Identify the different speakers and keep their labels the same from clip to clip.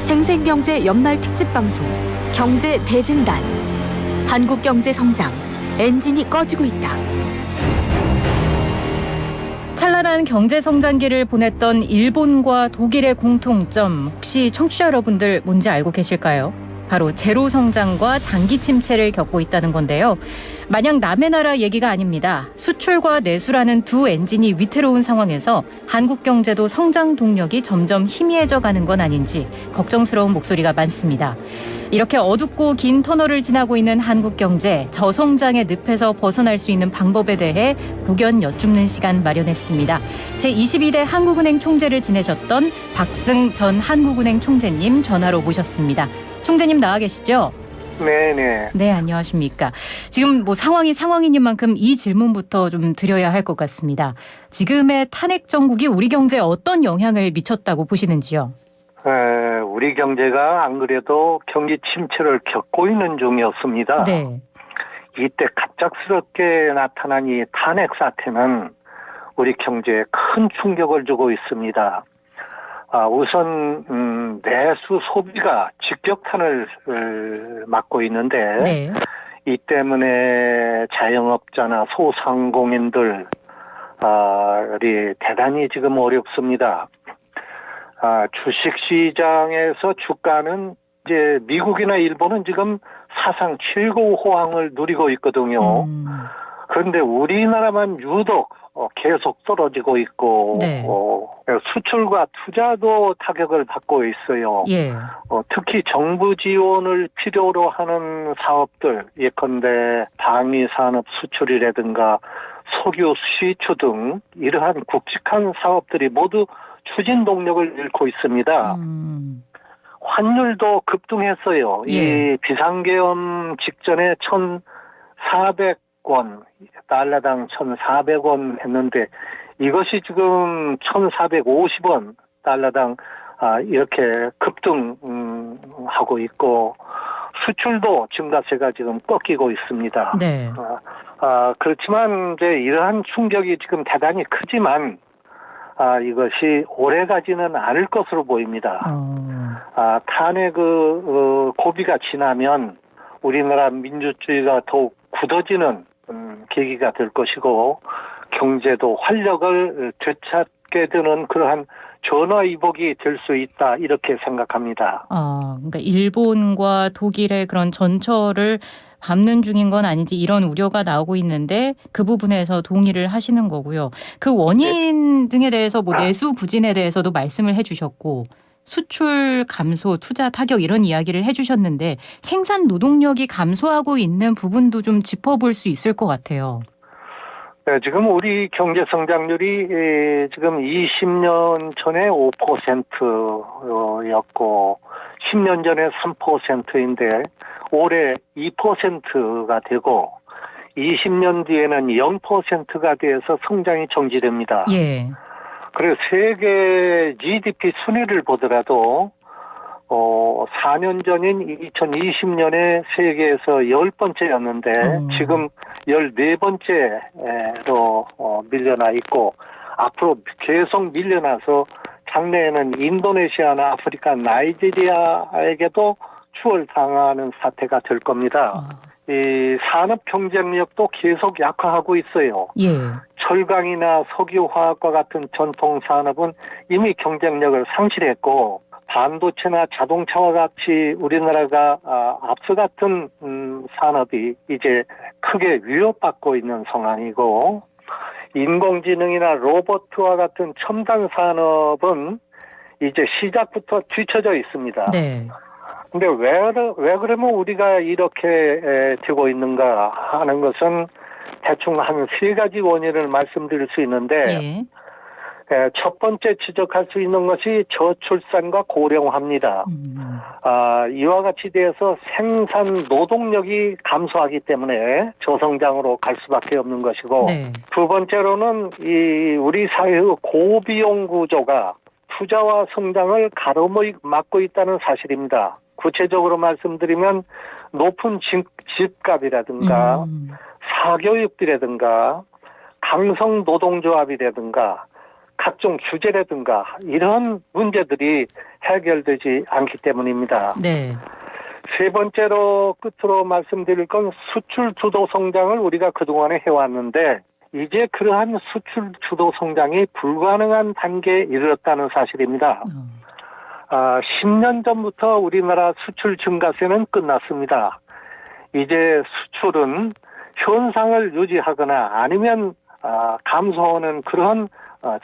Speaker 1: 생생경제 연말 특집 방송 경제 대진단. 한국 경제 성장 엔진이 꺼지고 있다.
Speaker 2: 찬란한 경제 성장기를 보냈던 일본과 독일의 공통점, 혹시 청취자 여러분들 뭔지 알고 계실까요? 바로 제로 성장과 장기 침체를 겪고 있다는 건데요. 마냥 남의 나라 얘기가 아닙니다. 수출과 내수라는 두 엔진이 위태로운 상황에서 한국 경제도 성장 동력이 점점 희미해져 가는 건 아닌지 걱정스러운 목소리가 많습니다. 이렇게 어둡고 긴 터널을 지나고 있는 한국 경제, 저성장의 늪에서 벗어날 수 있는 방법에 대해 고견 여쭙는 시간 마련했습니다. 제22대 한국은행 총재를 지내셨던 박승 전 한국은행 총재님 전화로 모셨습니다. 총재님 나와 계시죠?
Speaker 3: 네네.
Speaker 2: 네, 안녕하십니까. 지금 상황이인 만큼 이 질문부터 좀 드려야 할 것 같습니다. 지금의 탄핵 정국이 우리 경제에 어떤 영향을 미쳤다고 보시는지요?
Speaker 3: 우리 경제가 안 그래도 경기 침체를 겪고 있는 중이었습니다.
Speaker 2: 네.
Speaker 3: 이때 갑작스럽게 나타난 이 탄핵 사태는 우리 경제에 큰 충격을 주고 있습니다. 우선 내수 소비가 직격탄을 맞고 있는데
Speaker 2: 네.
Speaker 3: 이 때문에 자영업자나 소상공인들이 대단히 지금 어렵습니다. 주식시장에서 주가는 이제 미국이나 일본은 지금 사상 최고 호황을 누리고 있거든요. 그런데 우리나라만 유독 계속 떨어지고 있고,
Speaker 2: 네.
Speaker 3: 수출과 투자도 타격을 받고 있어요.
Speaker 2: 예.
Speaker 3: 특히 정부 지원을 필요로 하는 사업들, 예컨대 방위산업 수출이라든가 석유 시추 등 이러한 굵직한 사업들이 모두 추진 동력을 잃고 있습니다. 환율도 급등했어요.
Speaker 2: 예.
Speaker 3: 이 비상계엄 직전에 1,400원, 달러당 1,400원 했는데 이것이 지금 1,450원 달러당 이렇게 급등하고 있고 수출도 증가세가 지금 꺾이고 있습니다.
Speaker 2: 네.
Speaker 3: 그렇지만 이제 이러한 충격이 지금 대단히 크지만 이것이 오래가지는 않을 것으로 보입니다. 탄핵 고비가 지나면 우리나라 민주주의가 더욱 굳어지는 계기가 될 것이고 경제도 활력을 되찾게 되는 그러한 전화위복이 될 수 있다 이렇게 생각합니다.
Speaker 2: 그러니까 일본과 독일의 그런 전철을 밟는 중인 건 아닌지 이런 우려가 나오고 있는데 그 부분에서 동의를 하시는 거고요. 그 원인 등에 대해서 내수 부진에 대해서도 말씀을 해주셨고 수출 감소, 투자 타격 이런 이야기를 해주셨는데 생산 노동력이 감소하고 있는 부분도 좀 짚어볼 수 있을 것 같아요.
Speaker 3: 네, 지금 우리 경제 성장률이 지금 20년 전에 5%였고 10년 전에 3%인데 올해 2%가 되고 20년 뒤에는 0%가 돼서 성장이 정지됩니다.
Speaker 2: 예.
Speaker 3: 그래서 세계 GDP 순위를 보더라도 4년 전인 2020년에 세계에서 10번째였는데 지금 14번째로 밀려나 있고 앞으로 계속 밀려나서 작년에는 인도네시아나 아프리카, 나이지리아에게도 추월당하는 사태가 될 겁니다. 이 산업 경쟁력도 계속 약화하고 있어요.
Speaker 2: 예.
Speaker 3: 철강이나 석유화학과 같은 전통 산업은 이미 경쟁력을 상실했고 반도체나 자동차와 같이 우리나라가 앞서갔던 산업이 이제 크게 위협받고 있는 상황이고 인공지능이나 로봇과 같은 첨단 산업은 이제 시작부터 뒤처져 있습니다.
Speaker 2: 네.
Speaker 3: 근데 왜 그러면 우리가 이렇게 되고 있는가 하는 것은 대충 한 세 가지 원인을 말씀드릴 수 있는데 첫 번째 지적할 수 있는 것이 저출산과 고령화입니다. 이와 같이 돼서 생산 노동력이 감소하기 때문에 저성장으로 갈 수밖에 없는 것이고 두 번째로는 우리 사회의 고비용 구조가 투자와 성장을 가로막고 있다는 사실입니다. 구체적으로 말씀드리면 높은 집값이라든가 사교육비라든가 강성 노동조합이라든가 각종 규제라든가 이런 문제들이 해결되지 않기 때문입니다.
Speaker 2: 네.
Speaker 3: 세 번째로 끝으로 말씀드릴 건 수출 주도 성장을 우리가 그동안에 해왔는데 이제 그러한 수출 주도 성장이 불가능한 단계에 이르렀다는 사실입니다. 10년 전부터 우리나라 수출 증가세는 끝났습니다. 이제 수출은 현상을 유지하거나 아니면 감소하는 그런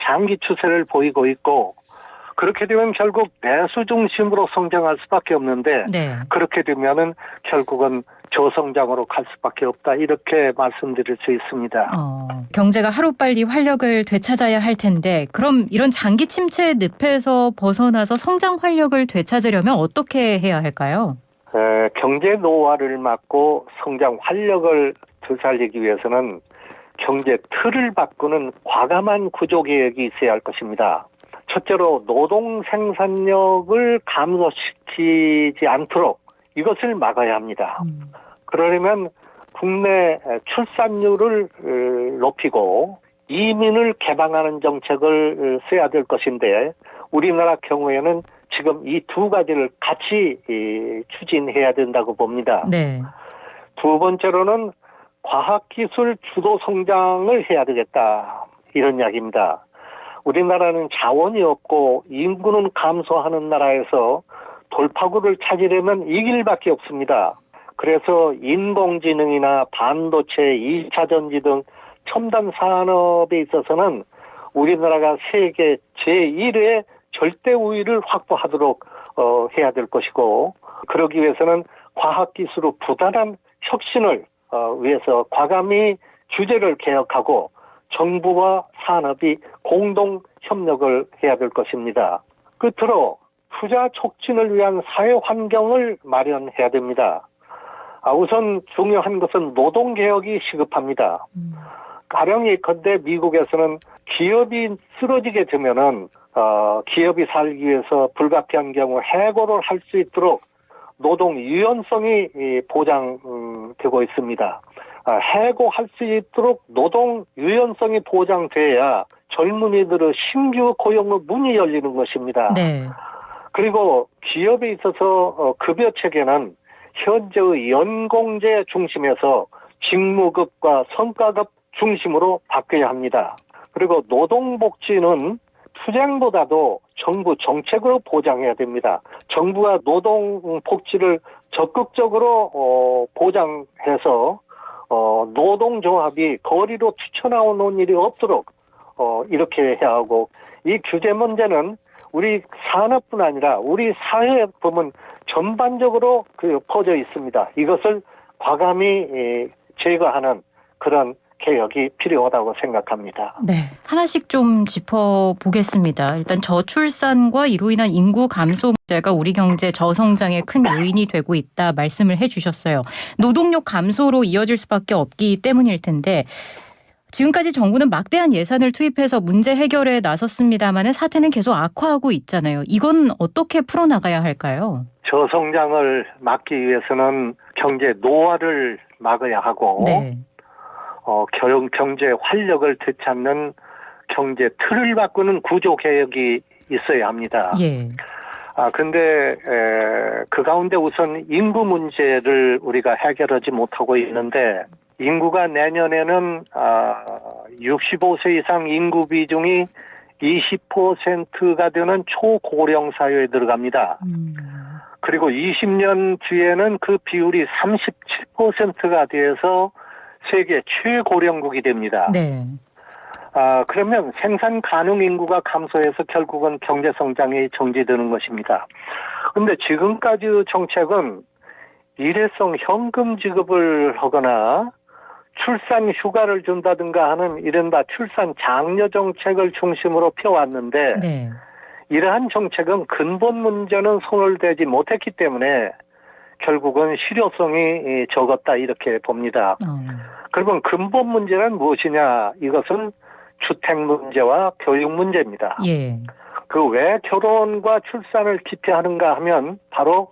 Speaker 3: 장기 추세를 보이고 있고 그렇게 되면 결국 내수 중심으로 성장할 수밖에 없는데
Speaker 2: 네.
Speaker 3: 그렇게 되면은 결국은 저성장으로 갈 수밖에 없다 이렇게 말씀드릴 수 있습니다.
Speaker 2: 경제가 하루빨리 활력을 되찾아야 할 텐데 그럼 이런 장기 침체 늪에서 벗어나서 성장 활력을 되찾으려면 어떻게 해야 할까요?
Speaker 3: 경제 노화를 막고 성장 활력을 되살리기 위해서는 경제 틀을 바꾸는 과감한 구조 개혁이 있어야 할 것입니다. 첫째로 노동 생산력을 감소시키지 않도록 이것을 막아야 합니다. 그러려면 국내 출산율을 높이고 이민을 개방하는 정책을 써야 될 것인데 우리나라 경우에는 지금 이 두 가지를 같이 추진해야 된다고 봅니다.
Speaker 2: 네.
Speaker 3: 두 번째로는 과학기술 주도 성장을 해야 되겠다 이런 이야기입니다. 우리나라는 자원이 없고 인구는 감소하는 나라에서 돌파구를 찾으려면 이 길밖에 없습니다. 그래서 인공지능이나 반도체, 2차 전지 등 첨단 산업에 있어서는 우리나라가 세계 제1의 절대 우위를 확보하도록 해야 될 것이고 그러기 위해서는 과학기술의 부단한 혁신을 위해서 과감히 규제를 개혁하고 정부와 산업이 공동 협력을 해야 될 것입니다. 끝으로 투자 촉진을 위한 사회 환경을 마련해야 됩니다. 우선 중요한 것은 노동개혁이 시급합니다. 가령 예컨대 미국에서는 기업이 쓰러지게 되면은 기업이 살기 위해서 불가피한 경우 해고를 할 수 있도록 노동 유연성이 보장되고 있습니다. 해고할 수 있도록 노동 유연성이 보장돼야 젊은이들의 신규 고용의 문이 열리는 것입니다.
Speaker 2: 네.
Speaker 3: 그리고 기업에 있어서 급여 체계는 현재의 연공제 중심에서 직무급과 성과급 중심으로 바뀌어야 합니다. 그리고 노동복지는 투쟁보다도 정부 정책으로 보장해야 됩니다. 정부가 노동복지를 적극적으로 보장해서 노동조합이 거리로 뛰쳐나오는 일이 없도록 이렇게 해야 하고 이 규제 문제는 우리 산업뿐 아니라 우리 사회에 보면 전반적으로 퍼져 있습니다. 이것을 과감히 제거하는 그런 개혁이 필요하다고 생각합니다.
Speaker 2: 네, 하나씩 좀 짚어보겠습니다. 일단 저출산과 이로 인한 인구 감소 문제가 우리 경제 저성장의 큰 요인이 되고 있다 말씀을 해주셨어요. 노동력 감소로 이어질 수밖에 없기 때문일 텐데 지금까지 정부는 막대한 예산을 투입해서 문제 해결에 나섰습니다만 사태는 계속 악화하고 있잖아요. 이건 어떻게 풀어나가야 할까요?
Speaker 3: 저성장을 막기 위해서는 경제 노화를 막아야 하고
Speaker 2: 네.
Speaker 3: 경제 활력을 되찾는 경제 틀을 바꾸는 구조 개혁이 있어야 합니다.
Speaker 2: 예.
Speaker 3: 근데 그 가운데 우선 인구 문제를 우리가 해결하지 못하고 있는데 인구가 내년에는 65세 이상 인구 비중이 20%가 되는 초고령 사회에 들어갑니다. 그리고 20년 뒤에는 그 비율이 37%가 돼서 세계 최고령국이 됩니다.
Speaker 2: 네.
Speaker 3: 그러면 생산 가능 인구가 감소해서 결국은 경제 성장이 정지되는 것입니다. 그런데 지금까지 정책은 일회성 현금 지급을 하거나 출산 휴가를 준다든가 하는 이른바 출산 장려 정책을 중심으로 펴왔는데
Speaker 2: 네.
Speaker 3: 이러한 정책은 근본 문제는 손을 대지 못했기 때문에 결국은 실효성이 적었다 이렇게 봅니다. 그러면 근본 문제는 무엇이냐? 이것은 주택 문제와 교육 문제입니다.
Speaker 2: 예.
Speaker 3: 그 왜 결혼과 출산을 기피하는가 하면 바로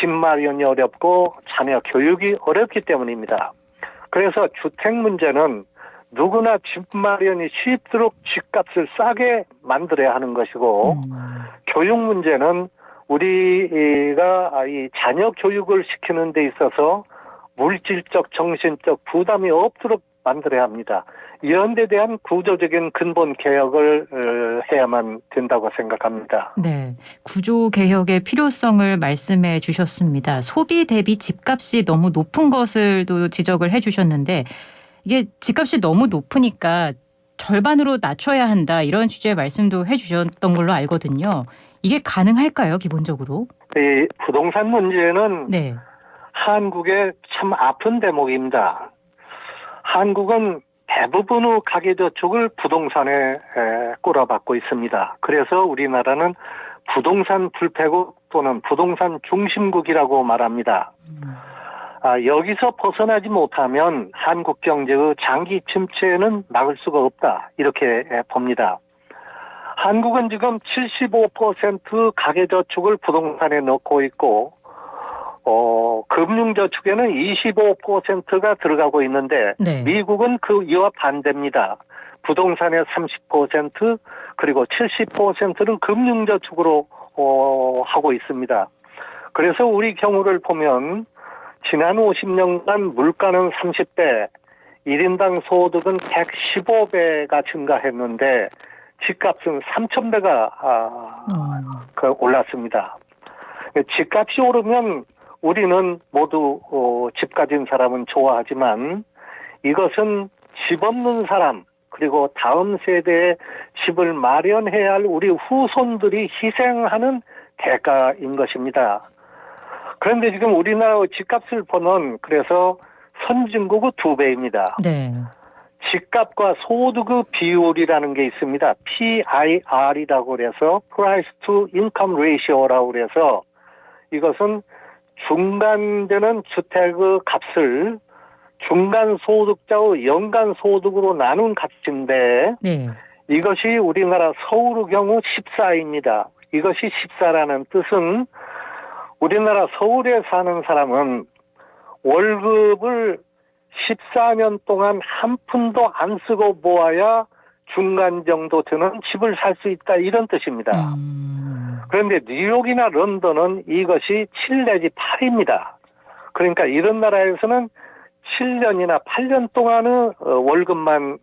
Speaker 3: 집 마련이 어렵고 자녀 교육이 어렵기 때문입니다. 그래서 주택 문제는 누구나 집 마련이 쉽도록 집값을 싸게 만들어야 하는 것이고 교육 문제는 우리가 이 자녀 교육을 시키는 데 있어서 물질적, 정신적 부담이 없도록 만들어야 합니다. 이런 데 대한 구조적인 근본 개혁을 해야만 된다고 생각합니다.
Speaker 2: 네, 구조 개혁의 필요성을 말씀해 주셨습니다. 소비 대비 집값이 너무 높은 것을 또 지적을 해 주셨는데 이게 집값이 너무 높으니까 절반으로 낮춰야 한다 이런 취지의 말씀도 해 주셨던 걸로 알거든요. 이게 가능할까요, 기본적으로?
Speaker 3: 이 부동산 문제는
Speaker 2: 네.
Speaker 3: 한국의 참 아픈 대목입니다. 한국은 대부분의 가계저축을 부동산에 꼬라박고 있습니다. 그래서 우리나라는 부동산 불패국 또는 부동산 중심국이라고 말합니다. 여기서 벗어나지 못하면 한국 경제의 장기 침체는 막을 수가 없다. 이렇게 봅니다. 한국은 지금 75% 가계저축을 부동산에 넣고 있고 금융저축에는 25%가 들어가고 있는데
Speaker 2: 네.
Speaker 3: 미국은 그 이와 반대입니다. 부동산의 30% 그리고 70%는 금융저축으로 하고 있습니다. 그래서 우리 경우를 보면 지난 50년간 물가는 30배, 1인당 소득은 115배가 증가했는데 집값은 3,000배가 올랐습니다. 집값이 오르면 우리는 모두 집 가진 사람은 좋아하지만 이것은 집 없는 사람 그리고 다음 세대에 집을 마련해야 할 우리 후손들이 희생하는 대가인 것입니다. 그런데 지금 우리나라 집값을 보면 그래서 선진국의 2배입니다.
Speaker 2: 네.
Speaker 3: 집값과 소득의 비율이라는 게 있습니다. PIR이라고 그래서 Price to Income Ratio라고 그래서 이것은 중간되는 주택의 값을 중간 소득자의 연간 소득으로 나눈 값인데
Speaker 2: 네.
Speaker 3: 이것이 우리나라 서울의 경우 14입니다. 이것이 14라는 뜻은 우리나라 서울에 사는 사람은 월급을 14년 동안 한 푼도 안 쓰고 모아야 중간 정도 되는 집을 살 수 있다 이런 뜻입니다. 그런데 뉴욕이나 런던은 이것이 7 내지 8입니다. 그러니까 이런 나라에서는 7년이나 8년 동안의 월급만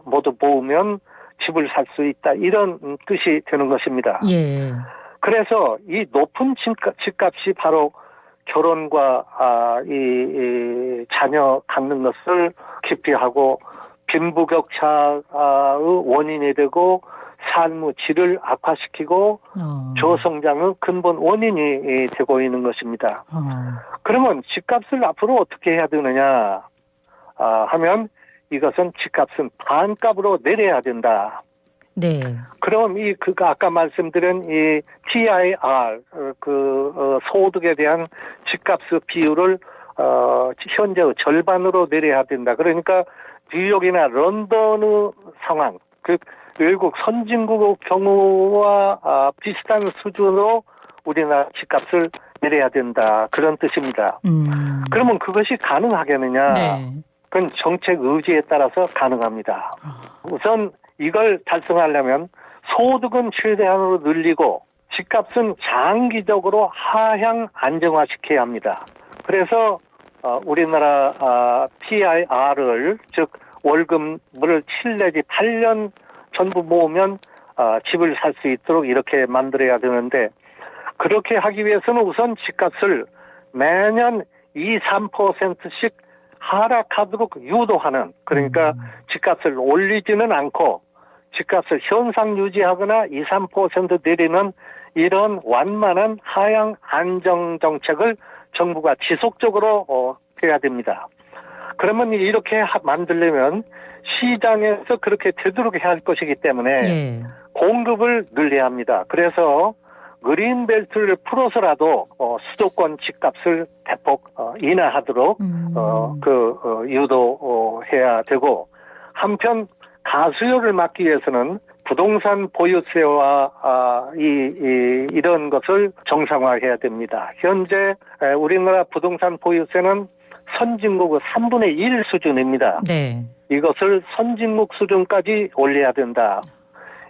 Speaker 3: 모두 모으면 집을 살 수 있다 이런 뜻이 되는 것입니다.
Speaker 2: 예.
Speaker 3: 그래서 이 높은 집값이 바로 결혼과 이 자녀 갖는 것을 기피하고 빈부격차의 원인이 되고 삶의 질을 악화시키고 저성장의 근본 원인이 되고 있는 것입니다. 그러면 집값을 앞으로 어떻게 해야 되느냐 하면 이것은 집값은 반값으로 내려야 된다.
Speaker 2: 네.
Speaker 3: 그럼 아까 말씀드린 이 TIR 소득에 대한 집값의 비율을 현재 절반으로 내려야 된다. 그러니까 뉴욕이나 런던의 상황, 외국 선진국의 경우와 비슷한 수준으로 우리나라 집값을 내려야 된다. 그런 뜻입니다. 그러면 그것이 가능하겠느냐?
Speaker 2: 네.
Speaker 3: 그건 정책 의지에 따라서 가능합니다. 우선 이걸 달성하려면 소득은 최대한으로 늘리고 집값은 장기적으로 하향 안정화시켜야 합니다. 그래서 우리나라 PIR을 즉 월급을 7 내지 8년 전부 모으면 집을 살 수 있도록 이렇게 만들어야 되는데 그렇게 하기 위해서는 우선 집값을 매년 2~3%씩 하락하도록 유도하는 그러니까 집값을 올리지는 않고 집값을 현상 유지하거나 2~3% 내리는 이런 완만한 하향 안정 정책을 정부가 지속적으로 해야 됩니다. 그러면 이렇게 만들려면 시장에서 그렇게 되도록 해야 할 것이기 때문에
Speaker 2: 예.
Speaker 3: 공급을 늘려야 합니다. 그래서 그린벨트를 풀어서라도 수도권 집값을 대폭 인하하도록 유도해야 되고 한편 가수요를 막기 위해서는 부동산 보유세와 이런 것을 정상화해야 됩니다. 현재 우리나라 부동산 보유세는 선진국의 3분의 1 수준입니다.
Speaker 2: 네.
Speaker 3: 이것을 선진국 수준까지 올려야 된다.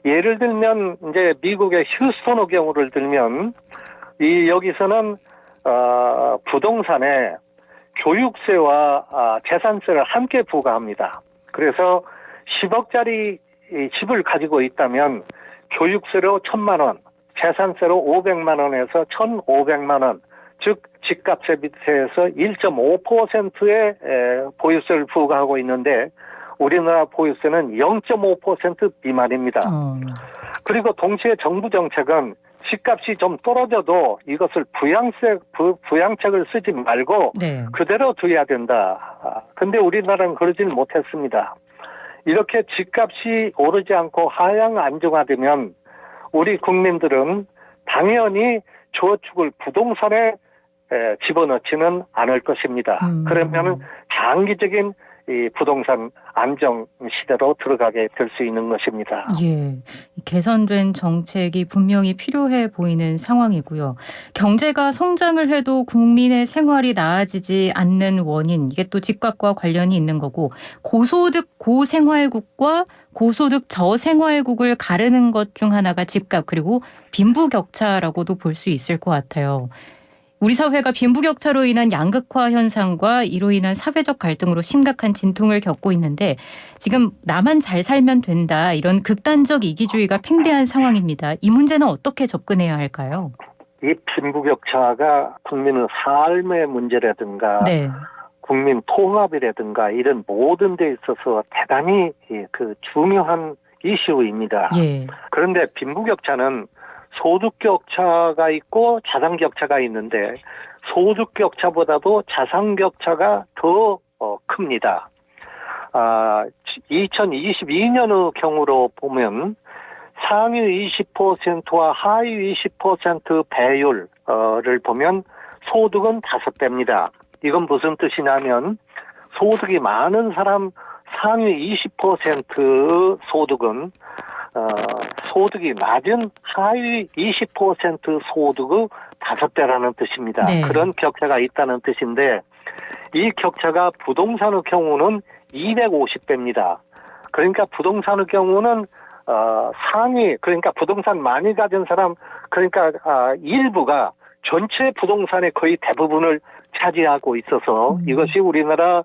Speaker 3: 예를 들면 이제 미국의 휴스턴의 경우를 들면 여기서는 부동산에 교육세와 재산세를 함께 부과합니다. 그래서 10억짜리 집을 가지고 있다면 교육세로 1,000만 원, 재산세로 500만 원에서 1,500만 원, 즉 집값세에서 1.5%의 보유세를 부과하고 있는데 우리나라 보유세는 0.5% 미만입니다. 그리고 동시에 정부 정책은 집값이 좀 떨어져도 이것을 부양책을 쓰지 말고
Speaker 2: 네.
Speaker 3: 그대로 둬야 된다. 근데 우리나라는 그러질 못했습니다. 이렇게 집값이 오르지 않고 하향 안정화되면 우리 국민들은 당연히 저축을 부동산에 집어넣지는 않을 것입니다. 그러면 장기적인 이 부동산 안정 시대로 들어가게 될 수 있는 것입니다.
Speaker 2: 예, 개선된 정책이 분명히 필요해 보이는 상황이고요. 경제가 성장을 해도 국민의 생활이 나아지지 않는 원인, 이게 또 집값과 관련이 있는 거고, 고소득 고생활국과 고소득 저생활국을 가르는 것 중 하나가 집값, 그리고 빈부격차라고도 볼 수 있을 것 같아요. 우리 사회가 빈부격차로 인한 양극화 현상과 이로 인한 사회적 갈등으로 심각한 진통을 겪고 있는데 지금 나만 잘 살면 된다, 이런 극단적 이기주의가 팽배한 상황입니다. 이 문제는 어떻게 접근해야 할까요?
Speaker 3: 이 빈부격차가 국민의 삶의 문제라든가
Speaker 2: 네.
Speaker 3: 국민 통합이라든가 이런 모든 데 있어서 대단히 중요한 이슈입니다.
Speaker 2: 예.
Speaker 3: 그런데 빈부격차는 소득격차가 있고 자산격차가 있는데 소득격차보다도 자산격차가 더 큽니다. 2022년의 경우로 보면 상위 20%와 하위 20% 배율을 보면 소득은 5배입니다. 이건 무슨 뜻이냐면 소득이 많은 사람 상위 20% 소득은 소득이 낮은 하위 20% 소득의 5배라는 뜻입니다.
Speaker 2: 네.
Speaker 3: 그런 격차가 있다는 뜻인데 이 격차가 부동산의 경우는 250배입니다. 그러니까 부동산의 경우는 상위, 그러니까 부동산 많이 가진 사람, 그러니까 일부가 전체 부동산의 거의 대부분을 차지하고 있어서 이것이 우리나라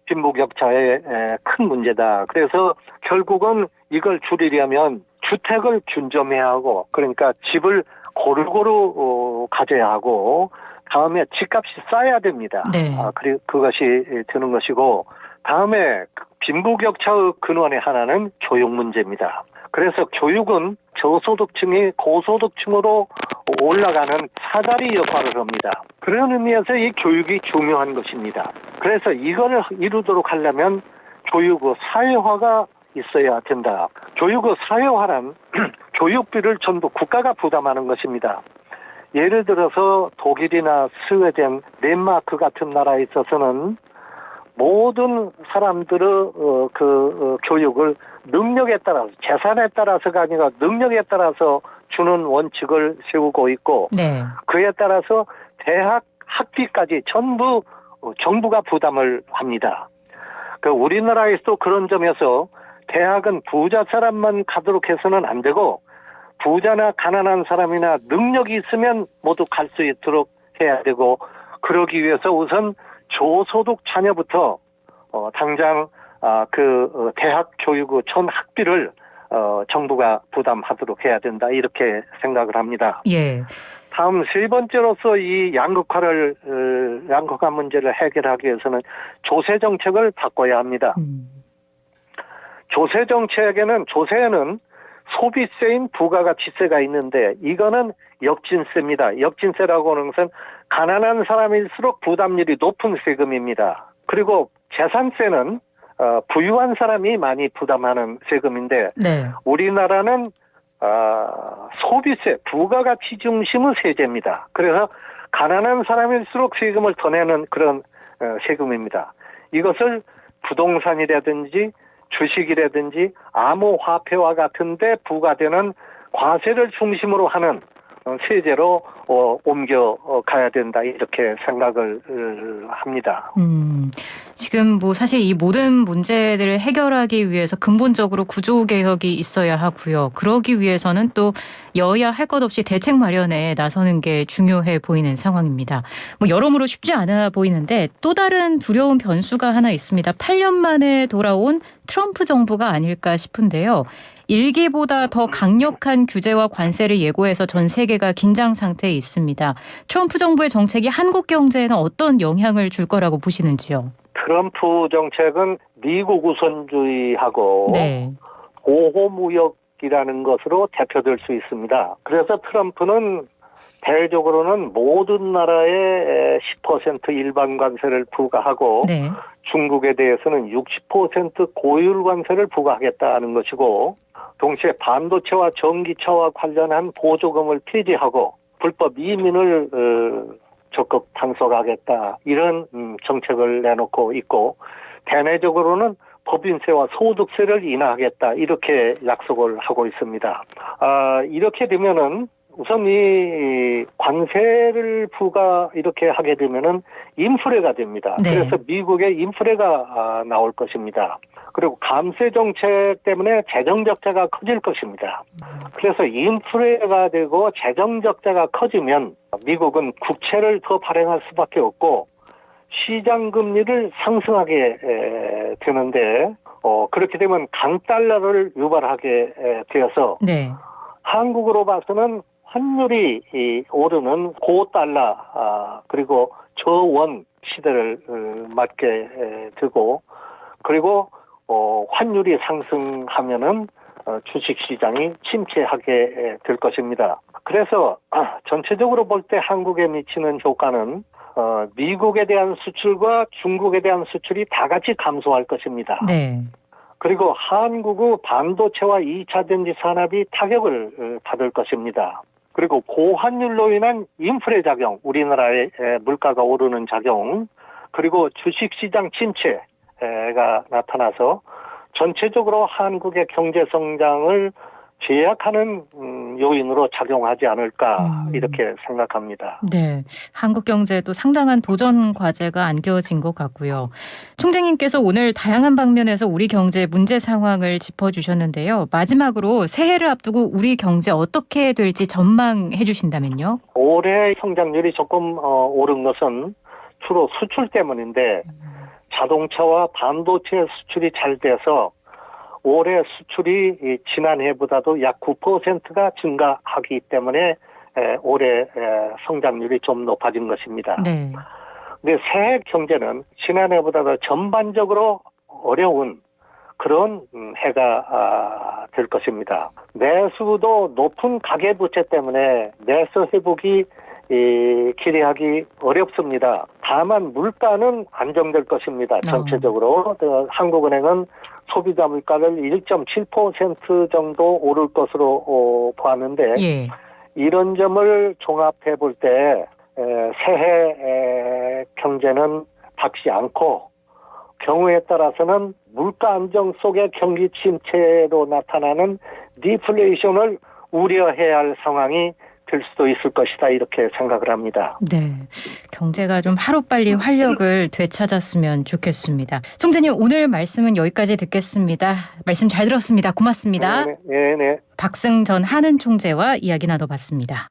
Speaker 3: 빈부격차의 큰 문제다. 그래서 결국은 이걸 줄이려면 주택을 균점해야 하고, 그러니까 집을 고루고루 가져야 하고, 다음에 집값이 싸야 됩니다.
Speaker 2: 네.
Speaker 3: 그리고 그것이 되는 것이고, 다음에 빈부격차의 근원의 하나는 교육 문제입니다. 그래서 교육은 저소득층이 고소득층으로 올라가는 사다리 역할을 합니다. 그런 의미에서 이 교육이 중요한 것입니다. 그래서 이걸 이루도록 하려면 교육의 사회화가 있어야 된다. 교육의 사회화란 교육비를 전부 국가가 부담하는 것입니다. 예를 들어서 독일이나 스웨덴, 덴마크 같은 나라에 있어서는 모든 사람들의 교육을 능력에 따라서, 재산에 따라서가 아니라 능력에 따라서 주는 원칙을 세우고 있고,
Speaker 2: 네.
Speaker 3: 그에 따라서 대학 학비까지 전부 정부가 부담을 합니다. 우리나라에서도 그런 점에서 대학은 부자 사람만 가도록 해서는 안 되고, 부자나 가난한 사람이나 능력이 있으면 모두 갈 수 있도록 해야 되고, 그러기 위해서 우선 저소득 자녀부터 당장 대학 교육의 전 학비를 정부가 부담하도록 해야 된다, 이렇게 생각을 합니다.
Speaker 2: 예.
Speaker 3: 다음 세 번째로서 이 양극화 문제를 해결하기 위해서는 조세 정책을 바꿔야 합니다. 조세 정책에는, 조세에는 소비세인 부가가치세가 있는데 이거는 역진세입니다. 역진세라고 하는 것은 가난한 사람일수록 부담률이 높은 세금입니다. 그리고 재산세는 부유한 사람이 많이 부담하는 세금인데,
Speaker 2: 네.
Speaker 3: 우리나라는 소비세, 부가가치 중심의 세제입니다. 그래서 가난한 사람일수록 세금을 더 내는 그런 세금입니다. 이것을 부동산이라든지 주식이라든지 암호화폐와 같은 데 부과되는 과세를 중심으로 하는 세제로 옮겨 가야 된다 이렇게 생각을 합니다.
Speaker 2: 지금 뭐 사실 이 모든 문제들을 해결하기 위해서 근본적으로 구조 개혁이 있어야 하고요. 그러기 위해서는 또 여야 할 것 없이 대책 마련에 나서는 게 중요해 보이는 상황입니다. 뭐 여러모로 쉽지 않아 보이는데 또 다른 두려운 변수가 하나 있습니다. 8년 만에 돌아온 트럼프 정부가 아닐까 싶은데요. 일기보다 더 강력한 규제와 관세를 예고해서 전 세계가 긴장 상태에 있습니다. 트럼프 정부의 정책이 한국 경제에는 어떤 영향을 줄 거라고 보시는지요?
Speaker 3: 트럼프 정책은 미국 우선주의하고
Speaker 2: 네.
Speaker 3: 보호무역이라는 것으로 대표될 수 있습니다. 그래서 트럼프는 대외적으로는 모든 나라에 10% 일반 관세를 부과하고
Speaker 2: 네.
Speaker 3: 중국에 대해서는 60% 고율 관세를 부과하겠다는 것이고 동시에 반도체와 전기차와 관련한 보조금을 폐지하고 불법 이민을 적극 단속하겠다 이런 정책을 내놓고 있고 대내적으로는 법인세와 소득세를 인하하겠다 이렇게 약속을 하고 있습니다. 이렇게 되면은 우선 이 관세를 이렇게 하게 되면은 인플레가 됩니다.
Speaker 2: 네.
Speaker 3: 그래서 미국의 인플레가 나올 것입니다. 그리고 감세 정책 때문에 재정 적자가 커질 것입니다. 그래서 인플레가 되고 재정 적자가 커지면 미국은 국채를 더 발행할 수밖에 없고 시장 금리를 상승하게 되는데 그렇게 되면 강달러를 유발하게 되어서
Speaker 2: 네.
Speaker 3: 한국으로 봐서는 환율이 오르는 고달러 그리고 저원 시대를 맞게 되고 그리고 환율이 상승하면은 주식시장이 침체하게 될 것입니다. 그래서 전체적으로 볼 때 한국에 미치는 효과는 미국에 대한 수출과 중국에 대한 수출이 다 같이 감소할 것입니다.
Speaker 2: 네.
Speaker 3: 그리고 한국의 반도체와 2차 전지 산업이 타격을 받을 것입니다. 그리고 고환율로 인한 인플레 작용, 우리나라의 물가가 오르는 작용, 그리고 주식시장 침체가 나타나서 전체적으로 한국의 경제 성장을 제약하는 요인으로 작용하지 않을까 이렇게 생각합니다.
Speaker 2: 네, 한국 경제에도 상당한 도전 과제가 안겨진 것 같고요. 총재님께서 오늘 다양한 방면에서 우리 경제 문제 상황을 짚어주셨는데요. 마지막으로 새해를 앞두고 우리 경제 어떻게 될지 전망해 주신다면요.
Speaker 3: 올해 성장률이 조금 오른 것은 주로 수출 때문인데 자동차와 반도체 수출이 잘 돼서 올해 수출이 지난해보다도 약 9%가 증가하기 때문에 올해 성장률이 좀 높아진 것입니다.
Speaker 2: 네.
Speaker 3: 근데 새해 경제는 지난해보다도 전반적으로 어려운 그런 해가 될 것입니다. 내수도 높은 가계부채 때문에 내수 회복이 기대하기 어렵습니다. 다만 물가는 안정될 것입니다. 전체적으로 한국은행은 소비자 물가를 1.7% 정도 오를 것으로 보았는데
Speaker 2: 예.
Speaker 3: 이런 점을 종합해 볼 때 새해 경제는 밝지 않고 경우에 따라서는 물가 안정 속의 경기 침체로 나타나는 디플레이션을 우려해야 할 상황이 될 수도 있을 것이다 이렇게 생각을 합니다.
Speaker 2: 네, 경제가 좀 하루빨리 활력을 되찾았으면 좋겠습니다. 총재님 오늘 말씀은 여기까지 듣겠습니다. 말씀 잘 들었습니다. 고맙습니다.
Speaker 3: 네.
Speaker 2: 박승 전 한은 총재와 이야기 나눠봤습니다.